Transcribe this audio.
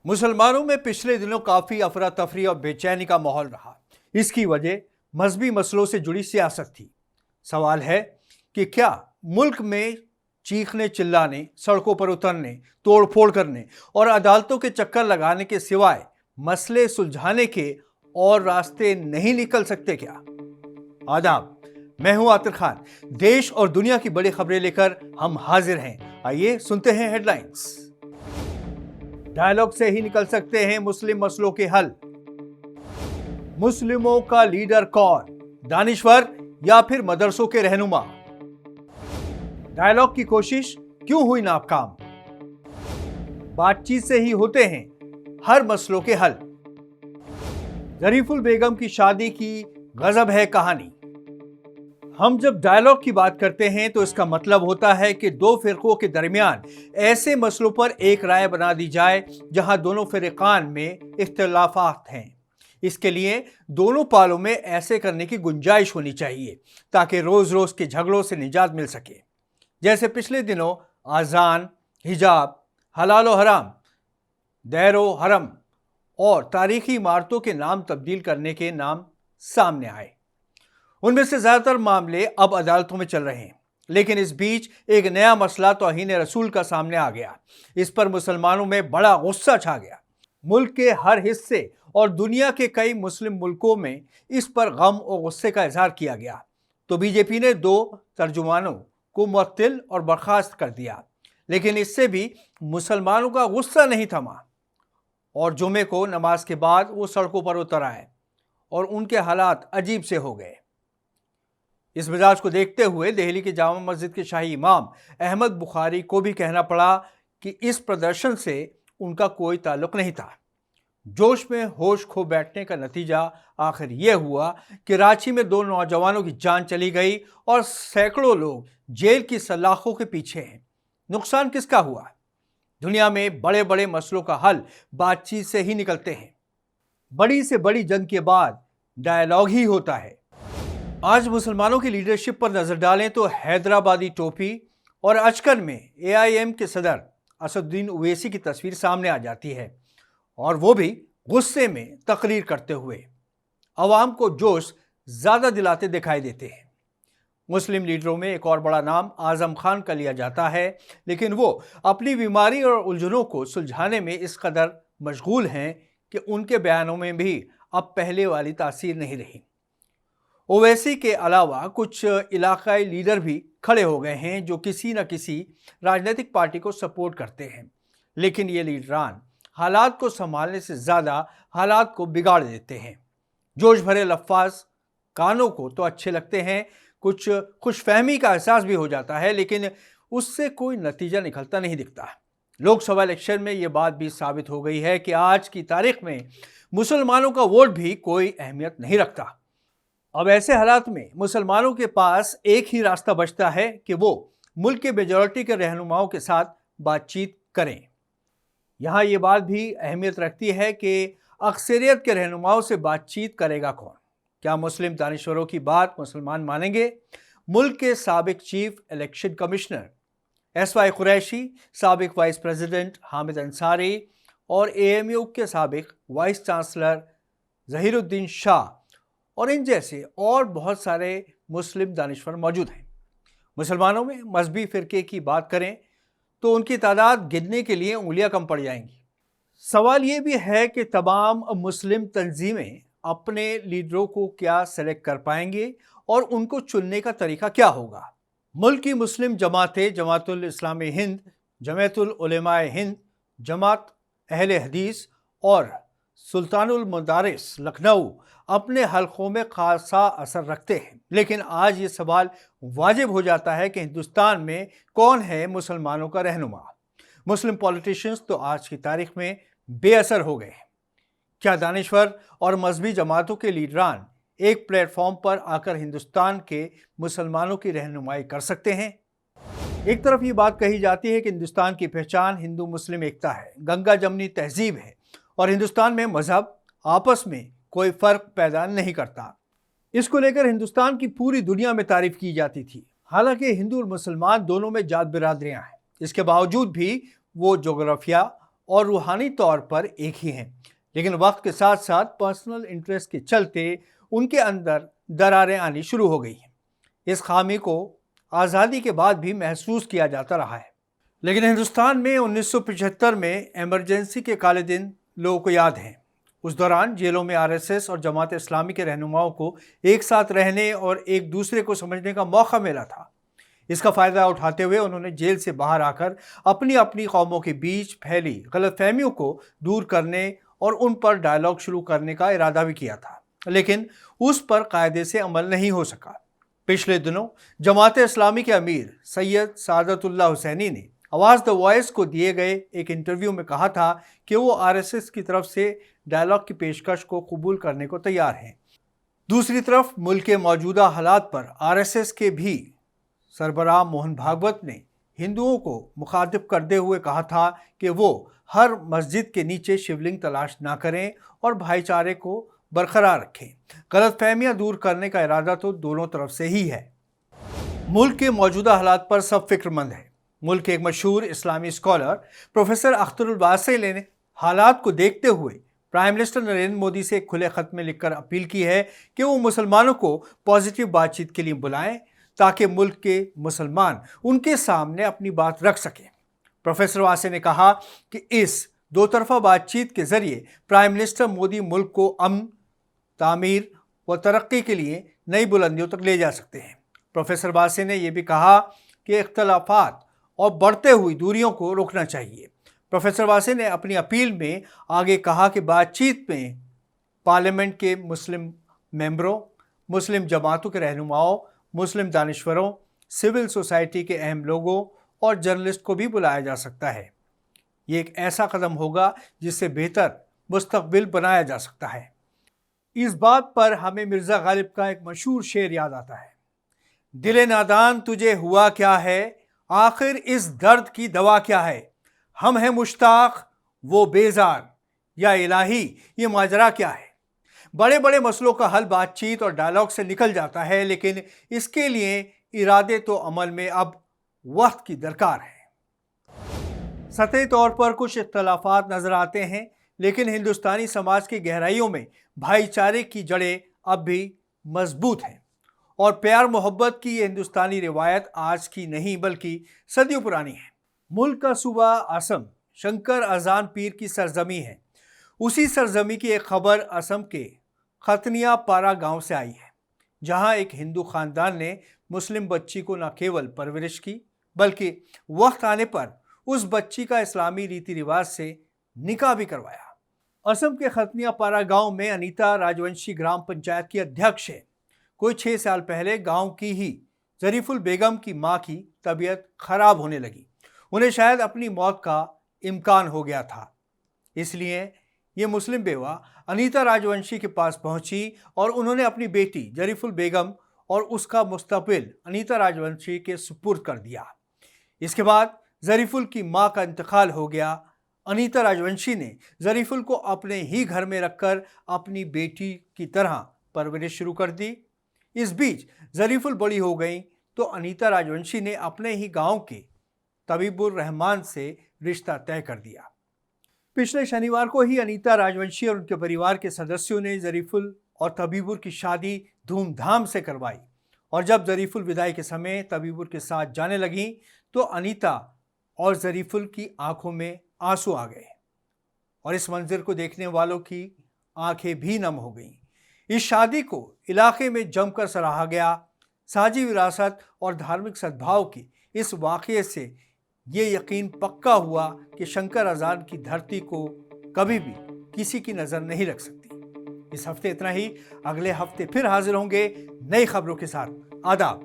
मुसलमानों में पिछले दिनों काफी अफरा तफरी और बेचैनी का माहौल रहा। इसकी वजह मजहबी मसलों से जुड़ी सियासत थी। सवाल है कि क्या मुल्क में चीखने चिल्लाने, सड़कों पर उतरने, तोड़फोड़ करने और अदालतों के चक्कर लगाने के सिवाय मसले सुलझाने के और रास्ते नहीं निकल सकते क्या? आदाब, मैं हूं आतिर खान। देश और दुनिया की बड़ी खबरें लेकर हम हाजिर हैं। आइए सुनते हैं हेडलाइंस। डायलॉग से ही निकल सकते हैं मुस्लिम मसलों के हल। मुस्लिमों का लीडर कौन, दानिश्वर या फिर मदरसों के रहनुमा? डायलॉग की कोशिश क्यों हुई नाकाम? बातचीत से ही होते हैं हर मसलों के हल। जरीफुल बेगम की शादी की गजब है कहानी। हम जब डायलॉग की बात करते हैं तो इसका मतलब होता है कि दो फिरकों के दरमियान ऐसे मसलों पर एक राय बना दी जाए जहां दोनों फिरकान में इख्तिलाफात हैं। इसके लिए दोनों पालों में ऐसे करने की गुंजाइश होनी चाहिए ताकि रोज रोज के झगड़ों से निजात मिल सके। जैसे पिछले दिनों आजान, हिजाब, हलाल और हराम, दैरो हरम और तारीखी इमारतों के नाम तब्दील करने के नाम सामने आए। उनमें से ज्यादातर मामले अब अदालतों में चल रहे हैं, लेकिन इस बीच एक नया मसला तौहीन रसूल का सामने आ गया। इस पर मुसलमानों में बड़ा गुस्सा छा गया। मुल्क के हर हिस्से और दुनिया के कई मुस्लिम मुल्कों में इस पर गम और गुस्से का इजहार किया गया तो बीजेपी ने 2 तर्जुमानों को मुअत्तिल और बर्खास्त कर दिया। लेकिन इससे भी मुसलमानों का गुस्सा नहीं थमा और जुमे को नमाज के बाद वो सड़कों पर उतर आए और उनके हालात अजीब से हो गए। इस मिजाज को देखते हुए दिल्ली के जामा मस्जिद के शाही इमाम अहमद बुखारी को भी कहना पड़ा कि इस प्रदर्शन से उनका कोई ताल्लुक नहीं था। जोश में होश खो बैठने का नतीजा आखिर यह हुआ कि रांची में 2 नौजवानों की जान चली गई और सैकड़ों लोग जेल की सलाखों के पीछे हैं। नुकसान किसका हुआ? दुनिया में बड़े बड़े मसलों का हल बातचीत से ही निकलते हैं। बड़ी से बड़ी जंग के बाद डायलॉग ही होता है। आज मुसलमानों की लीडरशिप पर नजर डालें तो हैदराबादी टोपी और अचकन में AIM के सदर असदुद्दीन ओवैसी की तस्वीर सामने आ जाती है, और वो भी गुस्से में तकरीर करते हुए अवाम को जोश ज्यादा दिलाते दिखाई देते हैं। मुस्लिम लीडरों में एक और बड़ा नाम आजम खान का लिया जाता है, लेकिन वो अपनी बीमारी और उलझनों को सुलझाने में इस कदर मशगूल हैं कि उनके बयानों में भी अब पहले वाली तासीर नहीं रही। ओवैसी के अलावा कुछ इलाकाई लीडर भी खड़े हो गए हैं जो किसी न किसी राजनीतिक पार्टी को सपोर्ट करते हैं, लेकिन ये लीडरान हालात को संभालने से ज़्यादा हालात को बिगाड़ देते हैं। जोश भरे लफ्ज़ कानों को तो अच्छे लगते हैं, कुछ खुशफहमी का एहसास भी हो जाता है, लेकिन उससे कोई नतीजा निकलता नहीं दिखता। लोकसभा इलेक्शन में ये बात भी साबित हो गई है कि आज की तारीख में मुसलमानों का वोट भी कोई अहमियत नहीं रखता। अब ऐसे हालात में मुसलमानों के पास एक ही रास्ता बचता है कि वो मुल्क के मेजॉरिटी के रहनुमाओं के साथ बातचीत करें। यहाँ ये बात भी अहमियत रखती है कि अक्सरियत के रहनुमाओं से बातचीत करेगा कौन? क्या मुस्लिम दानिश्वरों की बात मुसलमान मानेंगे? मुल्क के साबिक chief election commissioner SY Qureshi, साबिक वाइस प्रेसिडेंट हामिद अंसारी और AMU के साबिक वाइस चांसलर जहीरुद्दीन शाह और इन जैसे और बहुत सारे मुस्लिम दानिश्वर मौजूद हैं। मुसलमानों में मजहबी फ़िरके की बात करें तो उनकी तादाद गिनने के लिए उंगलियां कम पड़ जाएंगी। सवाल ये भी है कि तमाम मुस्लिम तंजीमें अपने लीडरों को क्या सेलेक्ट कर पाएंगे और उनको चुनने का तरीका क्या होगा। मुल्क की मुस्लिम जमातें जमातुल इस्लामी हिंद, जमातुल उलेमाए हिंद, जमात अहले हदीस और सुल्तानुल मदारिस लखनऊ अपने हलकों में खासा असर रखते हैं, लेकिन आज ये सवाल वाजिब हो जाता है कि हिंदुस्तान में कौन है मुसलमानों का रहनुमा। मुस्लिम पॉलिटिशियंस तो आज की तारीख में बेअसर हो गए हैं। क्या दानिश्वर और मजहबी जमातों के लीडरान एक प्लेटफॉर्म पर आकर हिंदुस्तान के मुसलमानों की रहनुमाई कर सकते हैं? एक तरफ ये बात कही जाती है कि हिंदुस्तान की पहचान हिंदू मुस्लिम एकता है, गंगा जमनी तहजीब है और हिंदुस्तान में मजहब आपस में कोई फर्क पैदा नहीं करता। इसको लेकर हिंदुस्तान की पूरी दुनिया में तारीफ की जाती थी। हालांकि हिंदू और मुसलमान दोनों में जात बिरादरियां हैं, इसके बावजूद भी वो जोग्राफिया اور روحانی طور پر ایک ہی ہیں، لیکن وقت کے ساتھ ساتھ پرسنل انٹرسٹ کے چلتے ان کے اندر دراریں آنی شروع ہو گئی ہیں۔ اس خامی کو آزادی کے بعد بھی محسوس کیا جاتا رہا ہے، لیکن ہندوستان میں 1975 میں ایمرجنسی کے کالے دن لوگوں کو یاد ہیں۔ اس دوران جیلوں میں RSS اور جماعت اسلامی کے رہنماؤں کو ایک ساتھ رہنے اور ایک دوسرے کو سمجھنے کا موقع ملا تھا۔ اس کا فائدہ اٹھاتے ہوئے انہوں نے جیل سے باہر آ کر اپنی اپنی قوموں کے بیچ پھیلی غلط فہمیوں کو دور کرنے اور ان پر ڈائیلاگ شروع کرنے کا ارادہ بھی کیا تھا، لیکن اس پر قاعدے سے عمل نہیں ہو سکا۔ پچھلے دنوں جماعت اسلامی کے امیر سید سعادت اللہ حسینی نے آواز دا وائس کو دیے گئے ایک انٹرویو میں کہا تھا کہ وہ RSS کی طرف سے ڈائیلاگ کی پیشکش کو قبول کرنے کو تیار ہیں۔ دوسری طرف ملک کے موجودہ حالات پر RSS کے بھی سربراہ موہن بھاگوت نے ہندوؤں کو مخاطب کرتے ہوئے کہا تھا کہ وہ ہر مسجد کے نیچے شیولنگ تلاش نہ کریں اور بھائی چارے کو برقرار رکھیں۔ غلط فہمیاں دور کرنے کا ارادہ تو دونوں طرف سے ہی ہے۔ ملک کے موجودہ حالات پر سب فکر مند ہے۔ ملک کے ایک مشہور اسلامی اسکالر پروفیسر اختر الواسع نے حالات کو دیکھتے ہوئے پرائم منسٹر نریندر مودی سے ایک کھلے خط میں لکھ کر اپیل کی ہے کہ وہ مسلمانوں کو پازیٹیو بات چیت کے لیے بلائیں تاکہ ملک کے مسلمان ان کے سامنے اپنی بات رکھ سکیں۔ پروفیسر واسع نے کہا کہ اس دو طرفہ بات چیت کے ذریعے پرائم منسٹر مودی ملک کو امن، تعمیر و ترقی کے لیے نئی بلندیوں تک لے جا سکتے ہیں۔ پروفیسر واسع نے یہ بھی کہا کہ اختلافات اور بڑھتے ہوئی دوریوں کو روکنا چاہیے۔ پروفیسر واسع نے اپنی اپیل میں آگے کہا کہ بات چیت میں پارلیمنٹ کے مسلم ممبروں، مسلم جماعتوں کے رہنماؤں، مسلم دانشوروں، سول سوسائٹی کے اہم لوگوں اور جرنلسٹ کو بھی بلایا جا سکتا ہے۔ یہ ایک ایسا قدم ہوگا جس سے بہتر مستقبل بنایا جا سکتا ہے۔ اس بات پر ہمیں مرزا غالب کا ایک مشہور شعر یاد آتا ہے، دل نادان تجھے ہوا کیا ہے، آخر اس درد کی دوا کیا ہے، ہم ہیں مشتاق وہ بیزار، یا الہی یہ ماجرا کیا ہے۔ بڑے بڑے مسئلوں کا حل بات چیت اور ڈائیلاگ سے نکل جاتا ہے، لیکن اس کے لیے ارادے تو عمل میں اب وقت کی درکار ہے۔ سطحی طور پر کچھ اختلافات نظر آتے ہیں، لیکن ہندوستانی سماج کی گہرائیوں میں بھائی چارے کی جڑیں اب بھی مضبوط ہیں، اور پیار محبت کی یہ ہندوستانی روایت آج کی نہیں بلکہ صدیوں پرانی ہے۔ ملک کا صوبہ اسم شنکر اذان پیر کی سرزمی ہے۔ اسی سرزمی کی ایک خبر اسم کے ختنیا پارا گاؤں سے آئی ہے، جہاں ایک ہندو خاندان نے مسلم بچی کو نہ کیول پرورش کی بلکہ وقت آنے پر اس بچی کا اسلامی ریتی رواج سے نکاح بھی کروایا۔ اسم کے ختنیا پارا گاؤں میں انیتا راجونشی گرام پنچایت کی ادھیکش ہے۔ کوئی 6 سال پہلے گاؤں کی ہی ظریف البیگم کی ماں کی طبیعت خراب ہونے لگی۔ انہیں شاید اپنی موت کا امکان ہو گیا تھا، اس لیے یہ مسلم بیوہ انیتا راجونشی کے پاس پہنچی اور انہوں نے اپنی بیٹی ظریف البیگم اور اس کا مستقبل انیتا راجونشی کے سپرد کر دیا۔ اس کے بعد ظریف ال کی ماں کا انتقال ہو گیا۔ انیتا راجونشی نے ظریف ال کو اپنے ہی گھر میں رکھ کر اپنی بیٹی کی طرح پرورش شروع کر دی۔ اس بیچ ظریف ال بڑی ہو گئیں تو انیتا راجونشی نے اپنے ہی گاؤں کے طبیب الرحمان سے رشتہ طے کر دیا۔ پچھلے شنیوار کو ہی انیتا راجونشی اور ان کے پریوار کے سدسیوں نے ظریف ال اور طبیب کی شادی دھوم دھام سے کروائی، اور جب ظریف ال وداعی کے سمے طبیب کے ساتھ جانے لگیں تو انیتا اور ظریف ال کی آنکھوں میں آنسو آ گئے، اور اس منظر کو دیکھنے والوں کی آنکھیں بھی نم ہو گئیں۔ اس شادی کو علاقے میں جم کر سراہا گیا۔ سماجی وراثت اور دھارمک سدبھاؤ کے اس واقعے سے یہ یقین پکا ہوا کہ شنکر اذان کی دھرتی کو کبھی بھی کسی کی نظر نہیں رکھ سکتی۔ اس ہفتے اتنا ہی، اگلے ہفتے پھر حاضر ہوں گے نئی خبروں کے ساتھ۔ آداب۔